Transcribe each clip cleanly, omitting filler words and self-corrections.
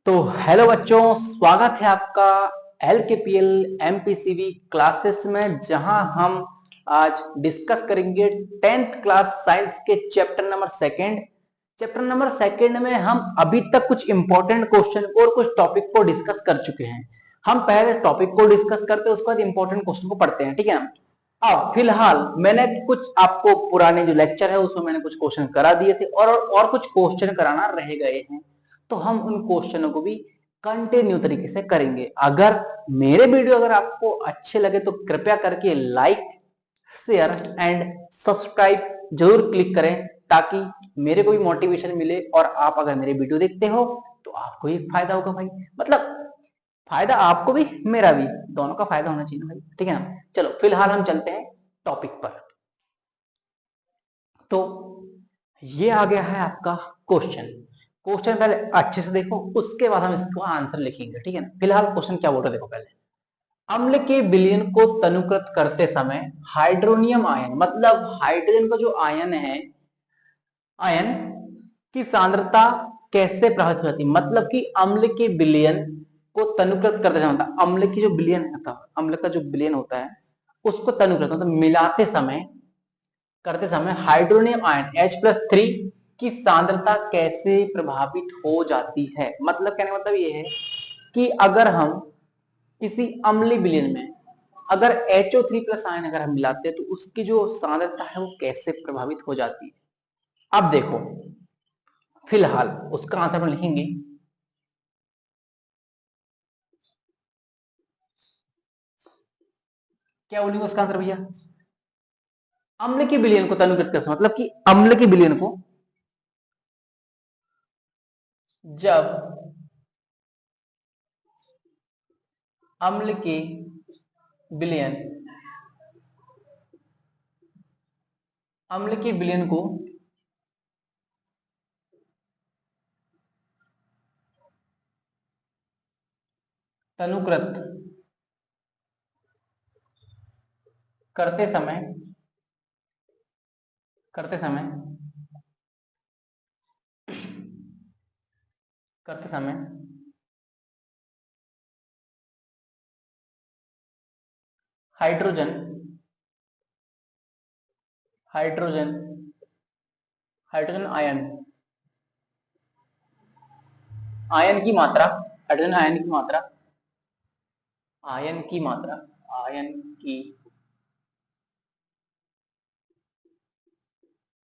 तो हेलो बच्चों, स्वागत है आपका LKPL MPCV क्लासेस में, जहां हम आज डिस्कस करेंगे 10th क्लास साइंस के चैप्टर नंबर सेकंड में हम अभी तक कुछ इंपॉर्टेंट क्वेश्चन को और कुछ टॉपिक को डिस्कस कर चुके हैं। हम पहले टॉपिक को डिस्कस करते हैं, उसके बाद इंपॉर्टेंट क्वेश्चन को पढ़ते हैं, ठीक है ना। अब फिलहाल मैंने कुछ आपको पुराने जो लेक्चर है उसमें मैंने कुछ क्वेश्चन करा दिए थे और कुछ क्वेश्चन कराना रह गए हैं, तो हम उन क्वेश्चनों को भी कंटिन्यू तरीके से करेंगे। अगर मेरे वीडियो अगर आपको अच्छे लगे तो कृपया करके लाइक, शेयर एंड सब्सक्राइब जरूर क्लिक करें, ताकि मेरे को भी मोटिवेशन मिले और आप अगर मेरे वीडियो देखते हो तो आपको ही फायदा होगा भाई। मतलब फायदा आपको भी मेरा भी, दोनों का फायदा होना चाहिए भाई, ठीक है ना। चलो फिलहाल हम चलते हैं टॉपिक पर। तो ये आ गया है आपका क्वेश्चन पहले अच्छे से देखो, उसके बाद हम इसका आंसर लिखेंगे, ठीक है ना। फिलहाल क्वेश्चन क्या बोल रहे देखो पहले। अम्ल के विलयन को तनुकृत करते समय हाइड्रोनियम आयन, मतलब हाइड्रोजन का जो आयन है, आयन की सांद्रता कैसे प्रभावित हो जाती है। मतलब कि अम्ल के विलयन को तनुकृत करते समय, मतलब अम्ल की जो विलयन होता है, अम्ल का जो विलयन होता है उसको तनुकृत मतलब मिलाते समय, करते समय हाइड्रोनियम आयन H+3 की सांद्रता कैसे प्रभावित हो जाती है। मतलब कहने का मतलब ये है कि अगर हम किसी अम्लीय विलयन में अगर HO3+ आयन अगर हम मिलाते हैं तो उसकी जो सांद्रता है वो कैसे प्रभावित हो जाती है। अब देखो फिलहाल उसका आंसर हम लिखेंगे। क्या बोलेंगे उसका आंसर भैया? अम्ल की विलयन को तनुकृत कर, मतलब कि अम्ल की विलयन को जब अम्ल के विलयन अम्ल के विलयन को तनुकृत करते समय करते समय करते समय हाइड्रोजन हाइड्रोजन हाइड्रोजन आयन की मात्रा, हाइड्रोजन आयन की मात्रा, आयन की मात्रा आयन की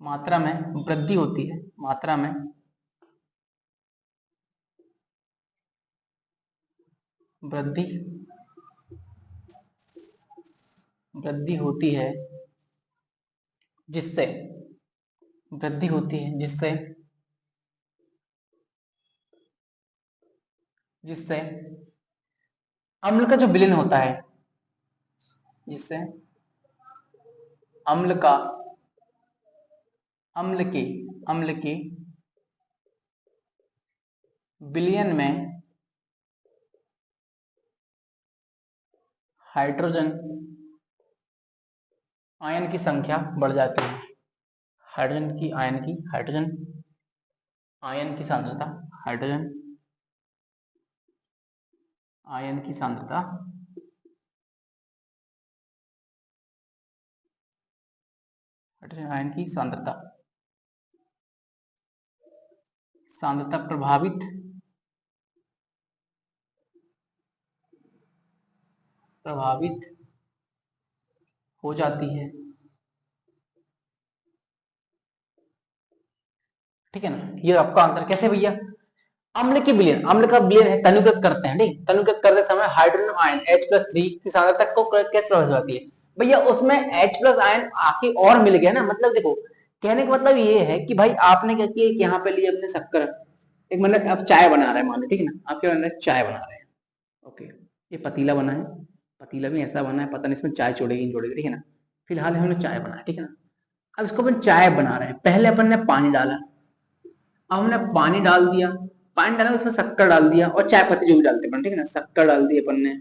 मात्रा में वृद्धि होती है, मात्रा में वृद्धि वृद्धि होती है, जिससे वृद्धि होती है जिससे जिससे अम्ल का जो विलयन होता है, जिससे अम्ल का अम्ल के विलयन में हाइड्रोजन आयन की संख्या बढ़ जाती है। हाइड्रोजन आयन की सांद्रता हाइड्रोजन आयन की सांद्रता हाइड्रोजन आयन की सांद्रता सांद्रता प्रभावित हो जाती है, ठीक है ना। ये आपका आंसर कैसे भैया? अम्ल का विलयन है, तनुकृत करते हैं, ठीक, तनुकृत करते समय हाइड्रोजन आयन H+3 की सांद्रता को कैसे प्रभावित होती है भैया? उसमें H+ आयन आके और मिल गया ना। मतलब देखो कहने का मतलब ये है कि भाई आपने क्या किया कि यहाँ पे लिए अपने शक्कर, एक मतलब आप चाय बना रहे हैं मान लो, ठीक है ना, आप क्या बना रहे हैं? चाय बना रहे हैं। ओके, ये पतीला बना है, पतीला भी ऐसा बना है, पता नहीं इसमें चाय छोड़ेगी नहीं छोड़ेगी, ठीक है ना। फिलहाल हमने चाय बनाया, ठीक है ना। अब इसको अपन चाय बना रहे हैं, पहले अपन ने पानी डाला, अब हमने पानी डाल दिया, पानी डाला उसमें शक्कर डाल दिया और चाय पत्ती जो भी डालते हैं, ठीक है ना। शक्कर डाल दी अपन ने,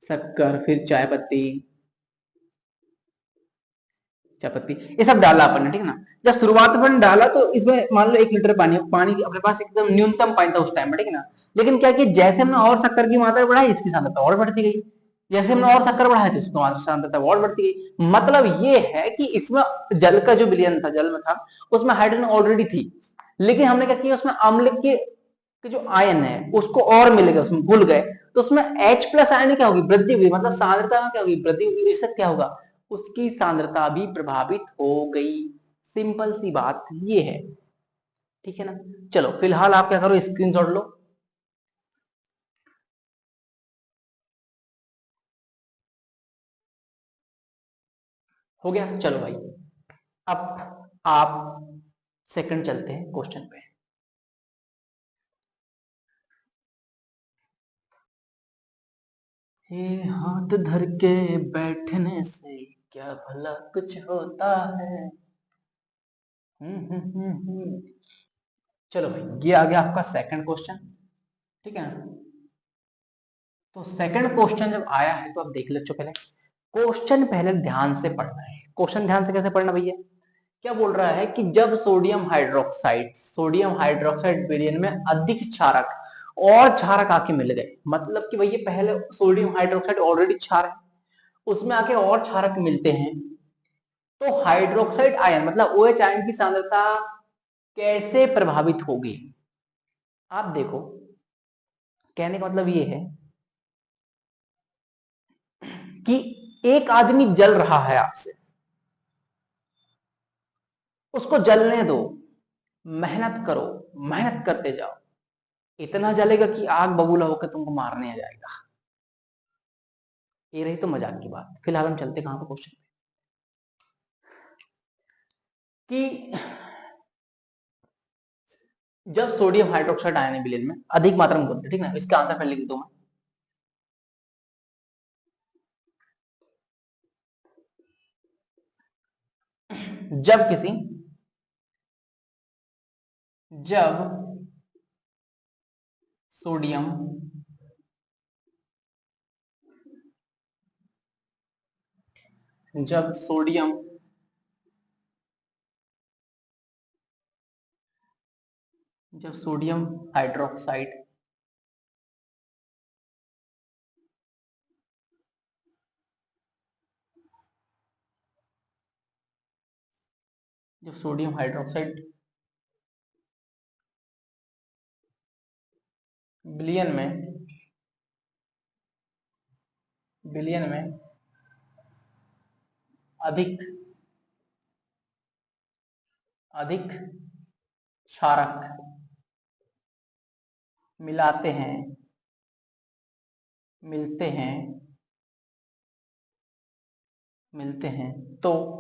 शक्कर फिर चाय पत्ती, चाय पत्ती, ये सब डाला अपन ने, ठीक है ना। जब शुरुआत में अपन डाला तो इसमें मान लो 1 लीटर पानी, पानी अपने पास एकदम न्यूनतम पानी था उस टाइम में, ठीक है ना। लेकिन क्या कि जैसे हमने और शक्कर की मात्रा बढ़ाई, इसकी सांद्रता और बढ़ती गई। जैसे हमने और शक्कर बढ़ाई तो इसकी सांद्रता और बढ़ती गई। मतलब ये है कि इसमें जल का जो विलयन था, जल में था, उसमें हाइड्रोजन ऑलरेडी थी, लेकिन हमने क्या किया, उसमें अम्ल के जो आयन है उसको और मिल गए, उसमें घुल गए, तो उसमें H प्लस आयन क्या होगी, वृद्धि हुई, मतलब सांद्रता में क्या होगी, वृद्धि हुई। इससे क्या होगा, उसकी सांद्रता भी प्रभावित हो गई। सिंपल सी बात ये है, ठीक है ना। चलो फिलहाल आप क्या करो, स्क्रीनशॉट लो। हो गया, चलो भाई अब आप सेकंड चलते हैं क्वेश्चन पे। ये हाथ धर के बैठने से क्या भला कुछ होता है। चलो भाई ये आ गया आपका सेकंड क्वेश्चन, ठीक है ना। तो सेकंड क्वेश्चन जब आया है तो आप देख लो पहले क्वेश्चन, पहले ध्यान से पढ़ना है। क्वेश्चन ध्यान से कैसे पढ़ना भैया, क्या बोल रहा है कि जब सोडियम हाइड्रोक्साइड विलयन में अधिक क्षारक और क्षारक आके मिल गए, मतलब कि भैया पहले सोडियम हाइड्रोक्साइड ऑलरेडी क्षार है, उसमें आके और क्षारक मिलते हैं, तो हाइड्रोक्साइड आयन मतलब OH आयन की सांद्रता कैसे प्रभावित होगी। आप देखो, कहने का मतलब ये है कि एक आदमी जल रहा है आपसे, उसको जलने दो, मेहनत करो, मेहनत करते जाओ, इतना जलेगा कि आग बबूला होकर तुमको मारने आ जाएगा। ये रही तो मजाक की बात। फिलहाल हम चलते कहां पर क्वेश्चन पे, कि जब सोडियम हाइड्रोक्साइड आयन विलयन में अधिक मात्रा में घुलते, ठीक है ना, इसका आंसर पहले लिख दो मैं। जब किसी जब सोडियम जब सोडियम जब सोडियम हाइड्रोक्साइड जब सोडियम हाइड्रोक्साइड विलयन में अधिक अधिक क्षारक मिलाते हैं, मिलते हैं मिलते हैं, तो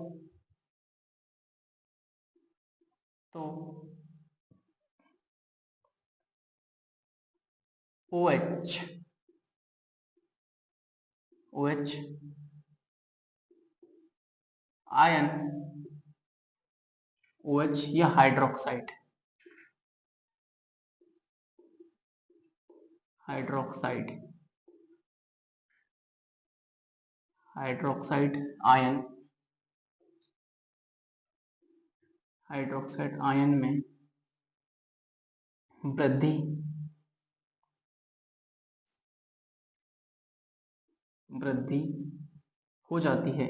OH OH आयन OH या hydroxide hydroxide ion hydroxide ion में वृद्धि वृद्धि हो जाती है,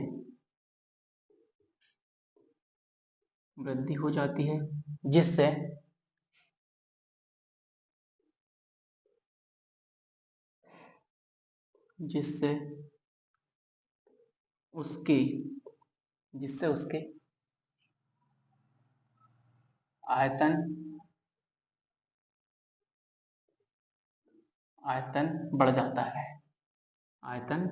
वृद्धि हो जाती है, जिससे जिससे उसकी जिससे उसके आयतन आयतन बढ़ जाता है, आयतन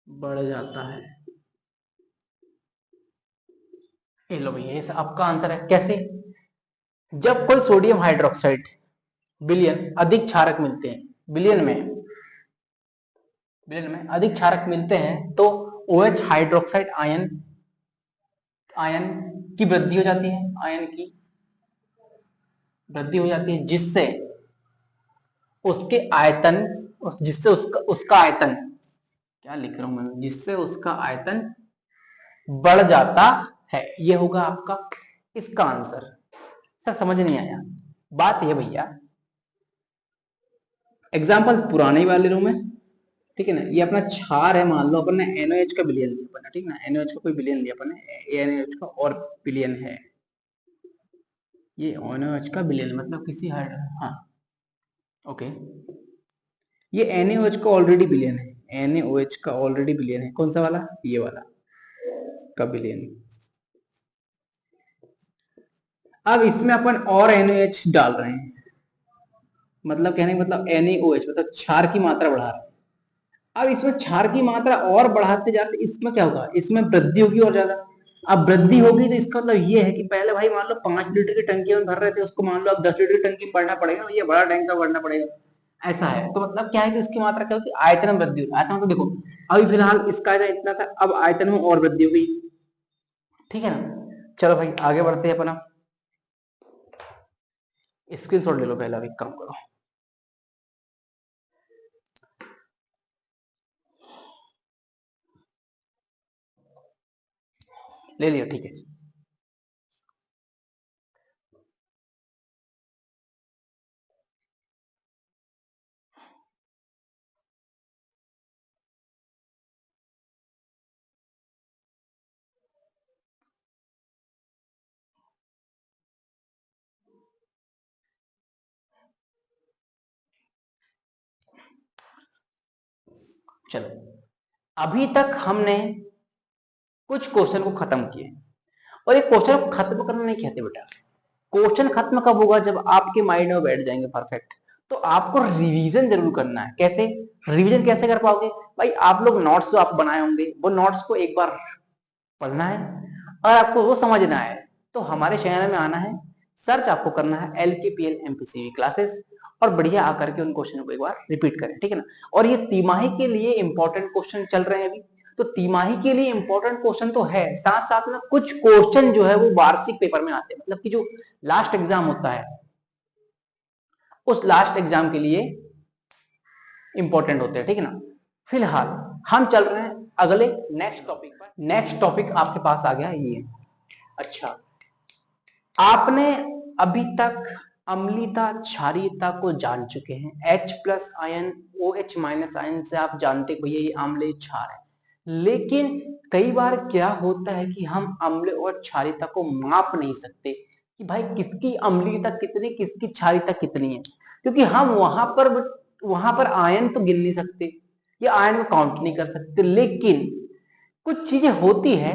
बढ़ जाता है। ये लो भैया, ये आपका आंसर है। कैसे, जब कोई सोडियम हाइड्रोक्साइड विलयन अधिक क्षारक मिलते हैं, विलयन में अधिक क्षारक मिलते हैं, तो OH हाइड्रोक्साइड आयन आयन की वृद्धि हो जाती है, आयन की वृद्धि हो जाती है, जिससे उसके आयतन, जिससे उसका उसका आयतन, क्या लिख रहा हूं मैं, जिससे उसका आयतन बढ़ जाता है, ये होगा आपका इसका आंसर। सर समझ नहीं आया, बात ये भैया, एग्जाम्पल पुराने वाले रूम है, ठीक है ना, ये अपना क्षार है, मान लो अपन ने NaOH का विलयन लिया अपन ने, ठीक है ना, NaOH का कोई विलयन लिया अपन ने, NaOH का और विलयन है, ये NaOH का विलयन मतलब किसी हाँ ओके, ये NaOH का ऑलरेडी विलयन है, NaOH का ऑलरेडी विलयन है, कौन सा वाला, ये वाला का विलयन। अब इसमें अपन और NaOH डाल रहे हैं, मतलब कहने का मतलब NaOH मतलब क्षार की मात्रा बढ़ा रहे हैं। अब इसमें क्षार की मात्रा और बढ़ाते जाते इसमें क्या होगा, इसमें वृद्धि होगी और ज्यादा। अब वृद्धि होगी तो इसका मतलब ये है कि पहले भाई मान लो 5 लीटर की टंकी में भर रहे थे, उसको मान लो अब 10 लीटर की टंकी में भरना पड़ेगा, ये बड़ा टैंक का भरना पड़ेगा, ऐसा है। तो मतलब क्या है कि उसकी मात्रा क्या होगी, आयतन में वृद्धि होगी। आयतन तो देखो अभी फिलहाल इसका आयतन इतना था, अब आयतन में और वृद्धि हो गई, ठीक है ना। चलो भाई आगे बढ़ते हैं अपना, स्क्रीनशॉट ले लो पहले, अभी काम करो, ले लियो, ठीक है। चलो अभी तक हमने कुछ क्वेश्चन को खत्म किए, और ये क्वेश्चन को खत्म करना नहीं कहते बेटा, क्वेश्चन खत्म कब होगा, जब आपके माइंड में बैठ जाएंगे परफेक्ट। तो आपको रिवीजन जरूर करना है। कैसे रिवीजन कैसे कर पाओगे भाई, आप लोग नोट्स जो आप बनाए होंगे वो नोट्स को एक बार पढ़ना है, और आपको वो समझना है, तो हमारे चैनल में आना है, सर्च आपको करना है LKPL MPCV क्लासेस, और बढ़िया आकर के उन क्वेश्चन को एक बार रिपीट करें, ठीक है ना। और ये तिमाही के लिए इंपॉर्टेंट क्वेश्चन चल रहे हैं अभी, तो तिमाही के लिए इंपॉर्टेंट क्वेश्चन तो है, साथ साथ में कुछ क्वेश्चन जो है वो वार्षिक पेपर में आते हैं, मतलब कि जो लास्ट एग्जाम होता है उस लास्ट एग्जाम के लिए इंपॉर्टेंट होते हैं, ठीक है ना। फिलहाल हम चल रहे हैं अगले नेक्स्ट टॉपिक पर। नेक्स्ट टॉपिक आपके पास आ गया ये, अच्छा आपने अभी तक अम्लीयता क्षारीयता को जान चुके हैं, H+ आयन OH- आयन से आप जानते भैया ये अम्ल क्षार है। लेकिन कई बार क्या होता है कि हम अम्ल और क्षारीयता को माप नहीं सकते कि भाई किसकी अम्लीयता कितनी किसकी क्षारीयता कितनी है, क्योंकि हम वहां पर आयन तो गिन नहीं सकते या आयन को काउंट नहीं कर सकते। लेकिन कुछ चीजें होती है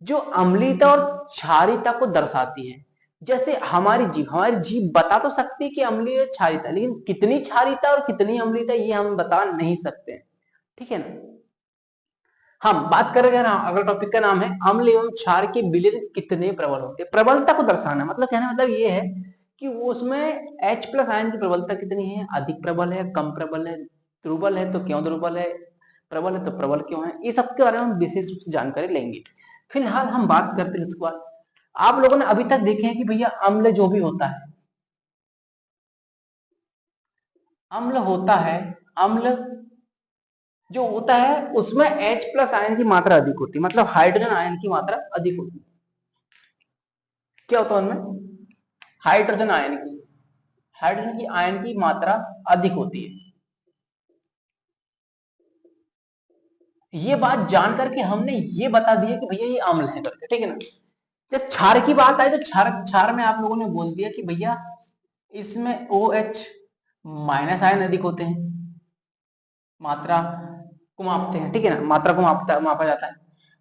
जो अम्लीयता और क्षारीयता को दर्शाती है, जैसे हमारी जीभ बता तो सकती है कि अम्लीय क्षारीयता, लेकिन कितनी क्षारीयता और कितनी अम्लीयता ये हम बता नहीं सकते, ठीक है ना। हम बात कर रहे हैं ना, अगला टॉपिक का नाम है अम्ल एवं क्षार के विलयन कितने प्रबल होते हैं। प्रबलता को दर्शाना मतलब कहना मतलब ये है कि वो उसमें H+ आयन की प्रबलता कितनी है, अधिक प्रबल है, कम प्रबल है, दुर्बल है तो क्यों दुर्बल है, प्रबल है तो प्रबल क्यों है, ये सब के बारे में हम विशेष रूप से जानकारी लेंगे। फिलहाल हम बात करते हैं इसके बाद, आप लोगों ने अभी तक देखे हैं कि भैया अम्ल जो भी होता है, अम्ल होता है, अम्ल जो होता है उसमें H+ आयन की मात्रा अधिक होती है, मतलब हाइड्रोजन आयन की मात्रा अधिक होती है। क्या होता है उनमें, हाइड्रोजन आयन की, हाइड्रोजन की आयन की मात्रा अधिक होती है। ये बात जान करके हमने ये बता दिया कि भैया ये अम्ल है करके, ठीक है ना। जब क्षार की बात आई तो क्षार क्षार में आप लोगों ने बोल दिया कि भैया इसमें OH- आयन अधिक होते हैं, मात्रा को मापते हैं, ठीक है ना, मात्रा को मापा जाता है।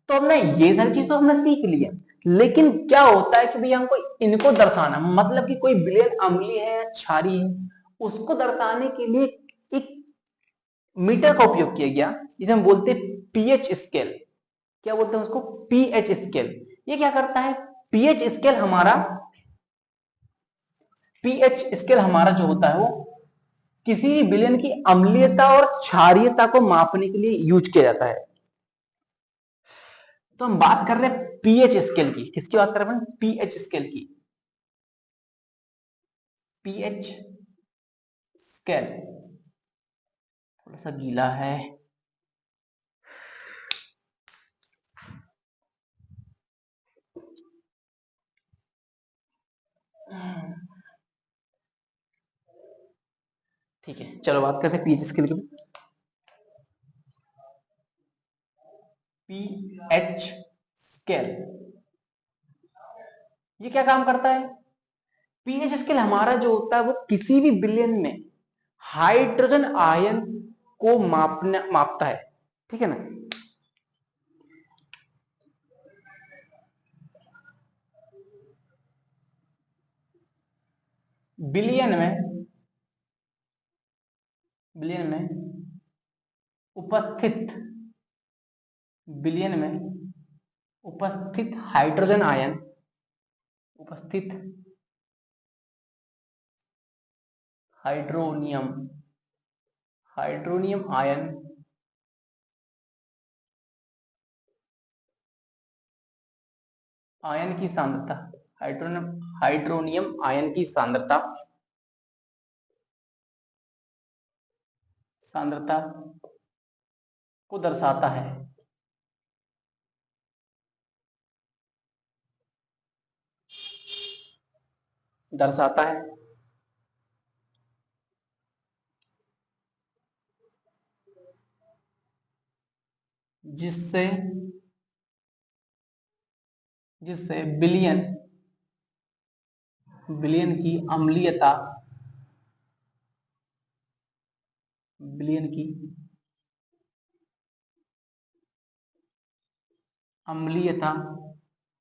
तो हमने ये सारी चीज तो हमने सीख ली है, लेकिन क्या होता है कि भैया हमको इनको दर्शाना, मतलब कि कोई विलयन अम्लीय है या क्षारीय है, उसको दर्शाने के लिए एक मीटर का उपयोग किया गया, जिसे हम बोलते हैं पीएच स्केल। क्या बोलते हैं उसको, पीएच स्केल। ये क्या करता है, पीएच स्केल हमारा, पीएच स्केल हमारा जो होता है वो किसी भी विलयन की अम्लीयता और क्षारीयता को मापने के लिए यूज किया जाता है। तो हम बात कर रहे हैं पीएच स्केल की, किसकी बात कर रहे हैं, पीएच स्केल की, पीएच स्केल, थोड़ा सा गीला है। ठीक है, चलो बात करते हैं पीएच स्केल की। पीएच स्केल ये क्या काम करता है? पीएच स्केल हमारा जो होता है वो किसी भी विलयन में हाइड्रोजन आयन को मापता है, ठीक है ना। विलयन में उपस्थित विलयन में उपस्थित हाइड्रोजन आयन, उपस्थित हाइड्रोनियम आयन की सांद्रता, हाइड्रोनियम आयन की सांद्रता को दर्शाता है। जिससे विलयन की अम्लीयता,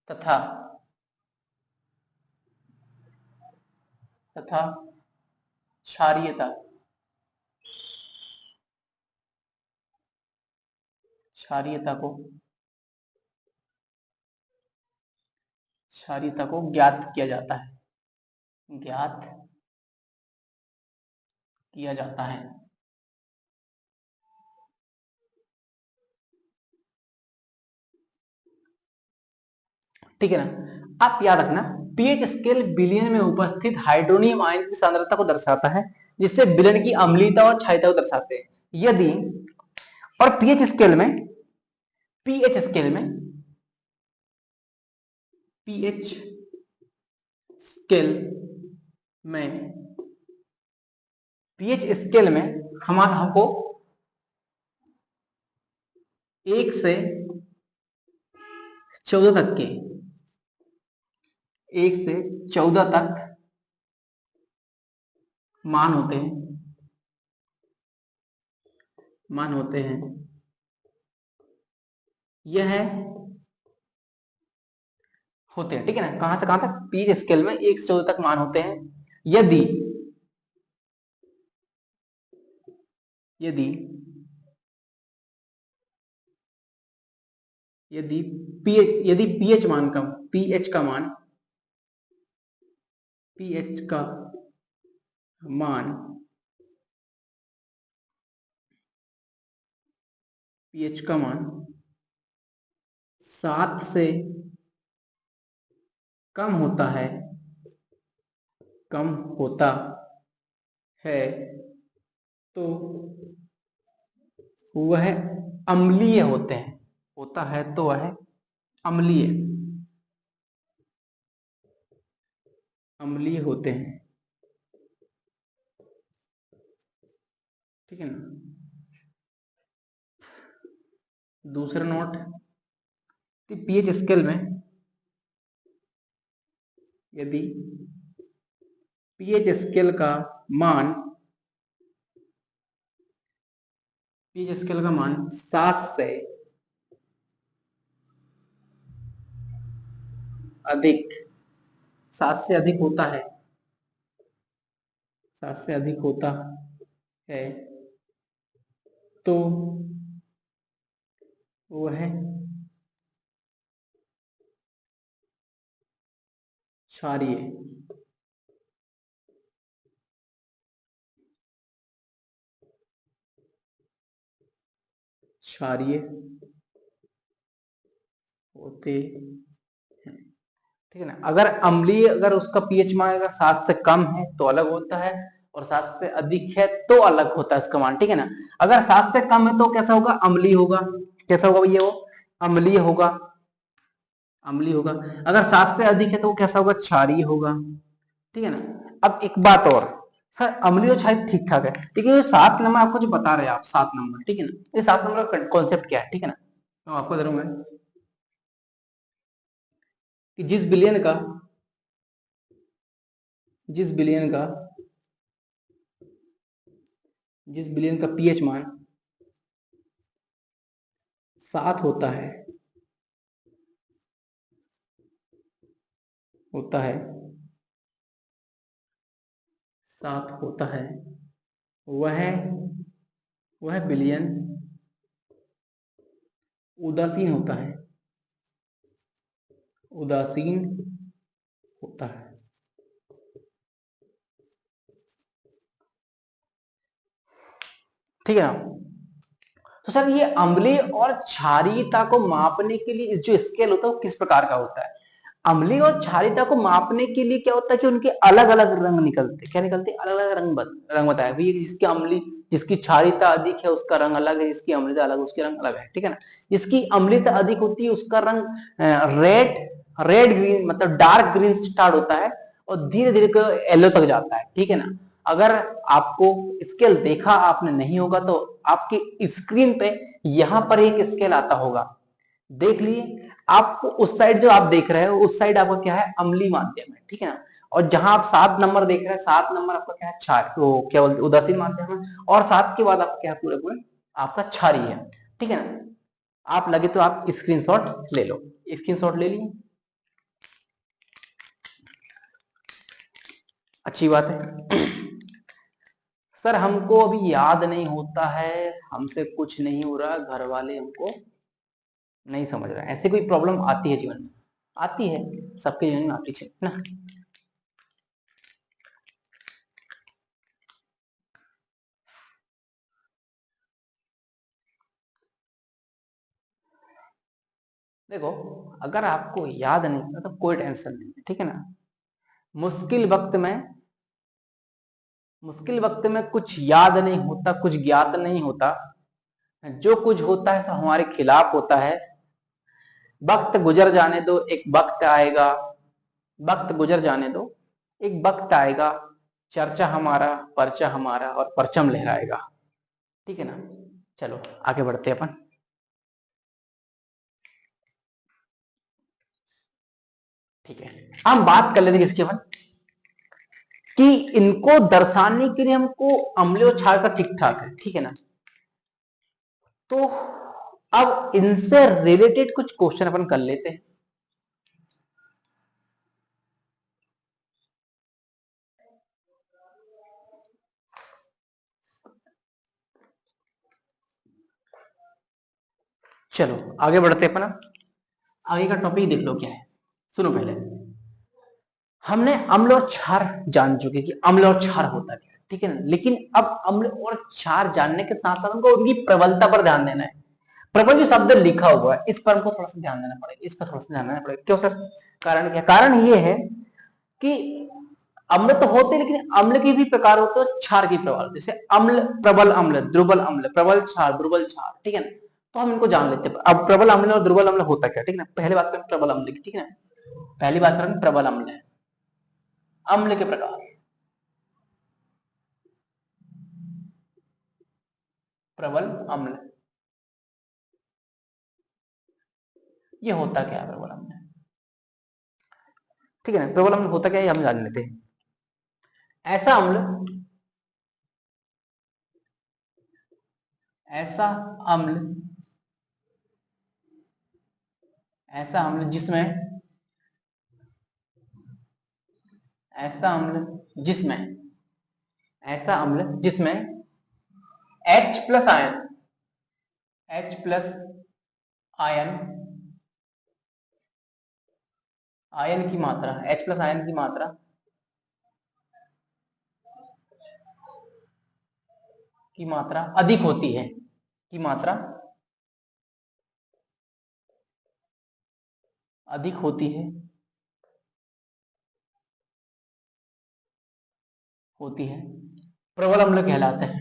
तथा क्षारीयता को ज्ञात किया जाता है, ठीक है ना। आप याद रखना, पीएच स्केल विलयन में उपस्थित हाइड्रोनियम आयन की सांद्रता को दर्शाता है, जिससे विलयन की अम्लीयता और क्षारीयता को दर्शाते हैं। यदि और पीएच स्केल में पीएच स्केल में हमको 1 से 14 तक के 1 से 14 तक मान होते हैं। यह होते हैं, ठीक है ना। कहां से कहां तक? पीएच स्केल में 1 से 14 तक मान होते हैं। यदि पीएच मान का पीएच का मान पीएच का मान 7 से कम होता है तो वह अम्लीय होते हैं, तो वह अम्लीय होते हैं, ठीक है ना। दूसरा नोट, पीएच स्केल में यदि पीएच स्केल का मान 7 से अधिक होता है, तो वह क्षारीय होते हैं, ठीक है ना। अगर उसका पीएच मान अगर 7 से कम है तो अलग होता है, और 7 से अधिक है तो अलग होता है उसका मान, ठीक है ना। अगर 7 से कम है तो कैसा होगा, अम्लीय होगा। कैसा होगा भैया, वो अम्लीय होगा, अम्लीय होगा। अगर 7 से अधिक है तो वो कैसा होगा, क्षारीय होगा, ठीक है ना। अब एक बात और, सर अम्लीय और क्षारीय ठीक ठाक है, लेकिन ये 7 नंबर आपको जो बता रहे हैं आप, 7 नंबर, ठीक है ना, ये 7 नंबर का कॉन्सेप्ट क्या है, ठीक है ना, तो आपको जरूर कि जिस बिलियन का पीएच मान 7 होता है 7 होता है, वह बिलियन उदासीन होता है, उदासीन होता है। ठीक है ना। तो सर ये अम्लीय और क्षारीयता को मापने के लिए जो स्केल होता है वो किस प्रकार का होता है। अम्लीय और क्षारीयता को मापने के लिए क्या होता है कि उनके अलग अलग रंग निकलते हैं। क्या निकलते हैं, अलग अलग रंग बताया भैया, जिसकी अम्लीय जिसकी क्षारीयता अधिक है उसका रंग अलग है, जिसकी अम्लीयता अलग उसके रंग अलग है, ठीक है ना। जिसकी अम्लीयता अधिक होती है उसका रंग रेड ग्रीन, मतलब डार्क ग्रीन से स्टार्ट होता है और धीरे धीरे येलो तक जाता है, ठीक है ना। अगर आपको स्केल देखा आपने नहीं होगा तो आपकी स्क्रीन पे यहां पर एक स्केल आता होगा, देख लिए। आपको उस साइड जो आप देख रहे हो उस साइड आपका क्या है, अम्लीय माध्यम है, ठीक है ना। और जहां आप 7 नंबर देख रहे हैं, 7 नंबर आपका क्या है, क्षार, वो क्या बोलते हैं, उदासीन माध्यम है। और 7 के बाद आपका क्या है, पूरे पूरे आपका क्षारीय है, ठीक है ना। आप लगे तो आप स्क्रीनशॉट ले लो, स्क्रीनशॉट ले लिए, अच्छी बात है। सर हमको अभी याद नहीं होता है, हमसे कुछ नहीं हो रहा, घर वाले हमको नहीं समझ रहे, ऐसे कोई प्रॉब्लम आती है जीवन में, आती है, सबके जीवन में आती है ना। देखो, अगर आपको याद नहीं तो कोई टेंशन नहीं है, ठीक है ना। मुश्किल वक्त में कुछ याद नहीं होता, कुछ ज्ञात नहीं होता, जो कुछ होता है सब हमारे खिलाफ होता है। वक्त गुजर जाने दो, एक वक्त आएगा, वक्त गुजर जाने दो, एक वक्त आएगा, चर्चा हमारा, पर्चा हमारा और परचम लहराएगा, ठीक है ना। चलो आगे बढ़ते हैं अपन। ठीक है, हम बात कर लेते हैं किसके अपन, कि इनको दर्शाने के लिए हमको अम्ल और क्षार का ठीक ठाक है, ठीक है ना। तो अब इनसे रिलेटेड कुछ क्वेश्चन अपन कर लेते हैं। चलो आगे बढ़ते हैं अपन। आगे का टॉपिक देख लो क्या है, सुनो पहले। हमने अम्ल और क्षार जान चुके कि अम्ल और क्षार होता क्या है, ठीक है ना। लेकिन अब अम्ल और क्षार जानने के साथ साथ हमको उनकी प्रबलता पर ध्यान देना है। प्रबल जो शब्द लिखा हुआ है इस पर हमको थोड़ा सा ध्यान देना पड़ेगा, इस पर थोड़ा सा ध्यान देना पड़ेगा। क्यों सर, कारण क्या, कारण ये है कि अम्ल तो होते हैं लेकिन अम्ल के भी प्रकार होते हैं, क्षार की प्रकार, जैसे अम्ल, प्रबल अम्ल, दुर्बल अम्ल, प्रबल क्षार, दुर्बल क्षार, ठीक है ना। तो हम इनको जान लेते हैं। अब प्रबल अम्ल और दुर्बल अम्ल होता क्या, ठीक है ना। पहले बात करें प्रबल अम्ल की, ठीक है ना। पहली बात करें प्रबल अम्ल है, अम्ल के प्रकार। प्रबल अम्ल, ये होता क्या है प्रबल अम्ल, ठीक है ना। प्रबल अम्ल होता क्या है हम जान लेते हैं। ऐसा अम्ल, ऐसा अम्ल ऐसा अम्ल जिसमें ऐसा अम्ल जिसमें ऐसा अम्ल जिसमें H plus ion, H plus ion ion की मात्रा, H प्लस आयन की मात्रा अधिक होती है, की मात्रा अधिक होती है प्रबल अम्ल कहलाते हैं।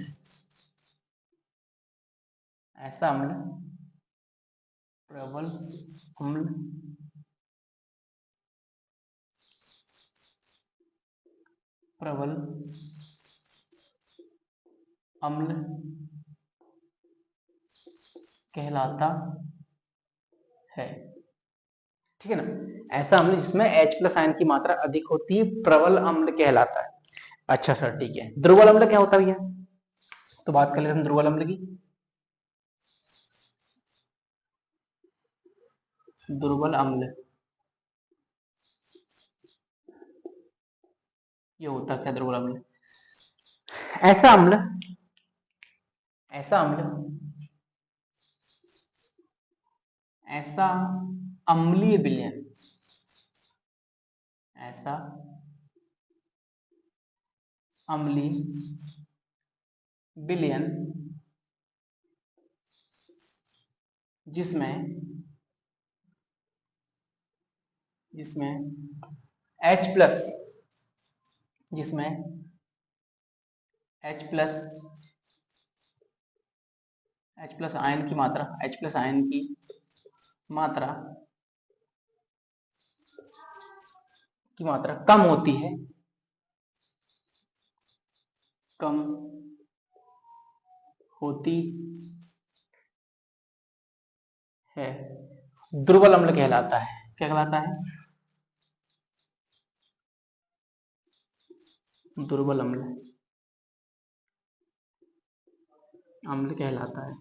ऐसा अम्ल प्रबल अम्ल प्रबल अम्ल कहलाता है। ठीक है ना, ऐसा अम्ल जिसमें H+ आयन की मात्रा अधिक होती है प्रबल अम्ल कहलाता है। अच्छा सर ठीक है, दुर्बल अम्ल क्या होता है भैया? तो बात कर लेते हैं दुर्बल अम्ल की। दुर्बल अम्ल ये होता क्या दुर्बल अम्ल? ऐसा अम्ल ऐसा अम्ल ऐसा अम्लीय विलयन ऐसा अम्लीय विलयन जिसमें H+ जिसमें H+ आयन की मात्रा मात्रा कम होती है कम होती है दुर्बल अम्ल कहलाता है। क्या कहलाता है? दुर्बल अम्ल कहलाता है।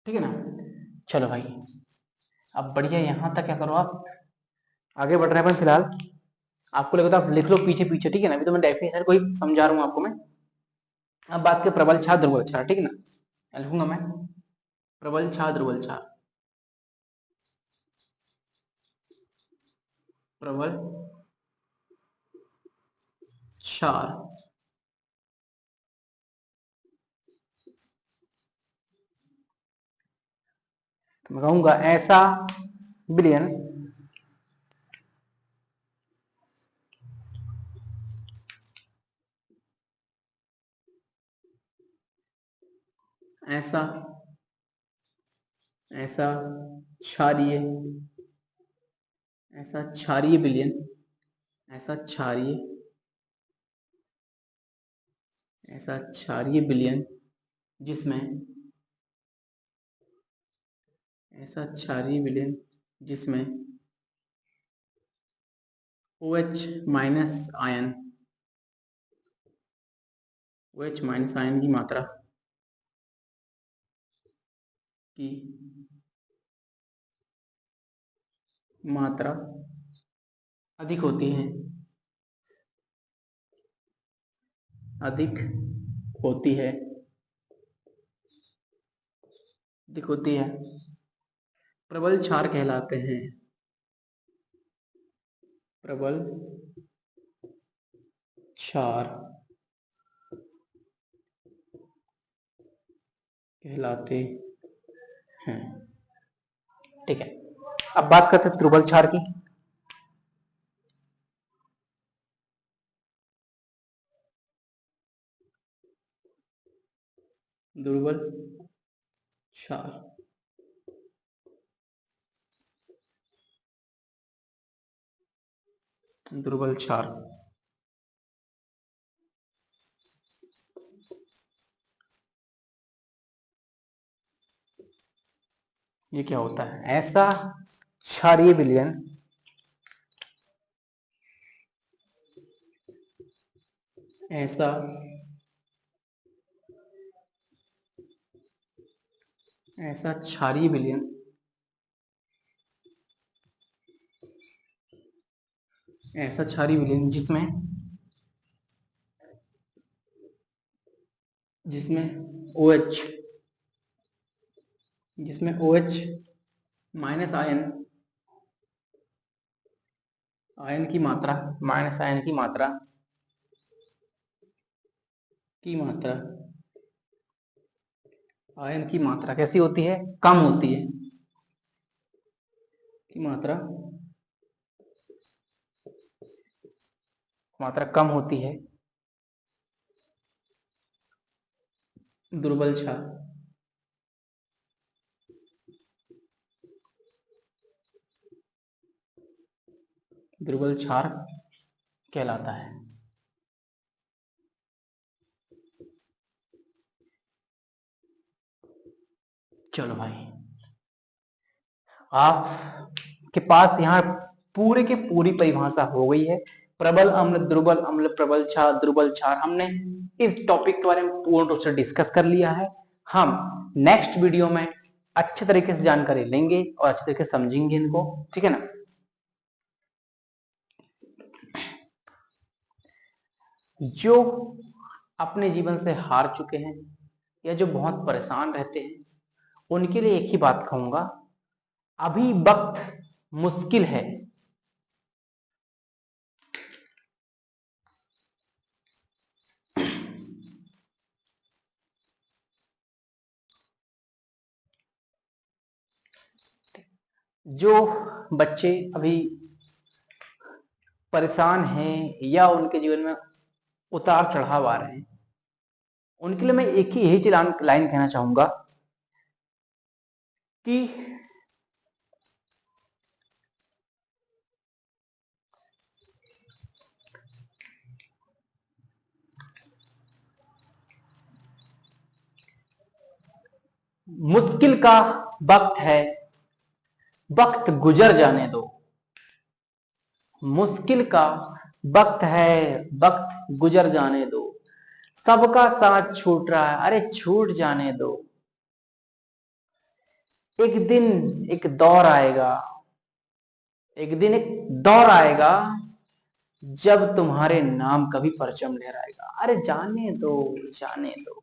ठीक है ना, चलो भाई अब बढ़िया, यहां तक क्या करो आप आगे बढ़ रहे हैं अपन फिलहाल। आपको लगे तो आप लिख लो पीछे पीछे, ठीक है ना, अभी तो मैं डेफिनेशन को ही समझा रहा हूं आपको मैं। अब बात करें प्रबल क्षार दुर्बल क्षार, ठीक है ना, लिखूंगा मैं प्रबल क्षार दुर्बल क्षार। प्रबल क्षार तो मैं कहूंगा ऐसा विलयन ऐसा ऐसा क्षारीय विलयन ऐसा क्षारीय विलयन जिसमें जिसमें OH- आयन की मात्रा अधिक होती है अधिक होती है प्रबल क्षार कहलाते हैं। प्रबल क्षार कहलाते हैं। ठीक है, अब बात करते हैं दुर्बल क्षार की। दुर्बल क्षार ये क्या होता है? ऐसा क्षारीय विलयन ऐसा क्षारीय विलयन जिसमें OH माइनस आयन की मात्रा आयन की मात्रा कैसी होती है? कम होती है की मात्रा मात्रा कम होती है। दुर्बल क्षार, दुर्बल क्षार कहलाता है। चलो भाई, आपके पास यहाँ पूरे की पूरी परिभाषा हो गई है। प्रबल अम्ल, दुर्बल अम्ल, प्रबल क्षार, दुर्बल क्षार, हमने इस टॉपिक के बारे में पूर्ण रूप से डिस्कस कर लिया है। हम नेक्स्ट वीडियो में अच्छे तरीके से जानकारी लेंगे और अच्छे तरीके से समझेंगे इनको, ठीक है ना। जो अपने जीवन से हार चुके हैं या जो बहुत परेशान रहते हैं, उनके लिए एक ही बात कहूंगा, अभी वक्त मुश्किल है। जो बच्चे अभी परेशान हैं या उनके जीवन में उतार चढ़ाव आ रहे हैं, उनके लिए मैं एक ही यही लाइन कहना चाहूंगा कि मुश्किल का वक्त है, वक्त गुजर जाने दो। मुश्किल का वक्त है, वक्त गुजर जाने दो। सबका साथ छूट रहा है, अरे छूट जाने दो। एक दिन एक दौर आएगा, एक दिन एक दौर आएगा जब तुम्हारे नाम का भी परचम लहराएगा। अरे जाने दो, जाने दो।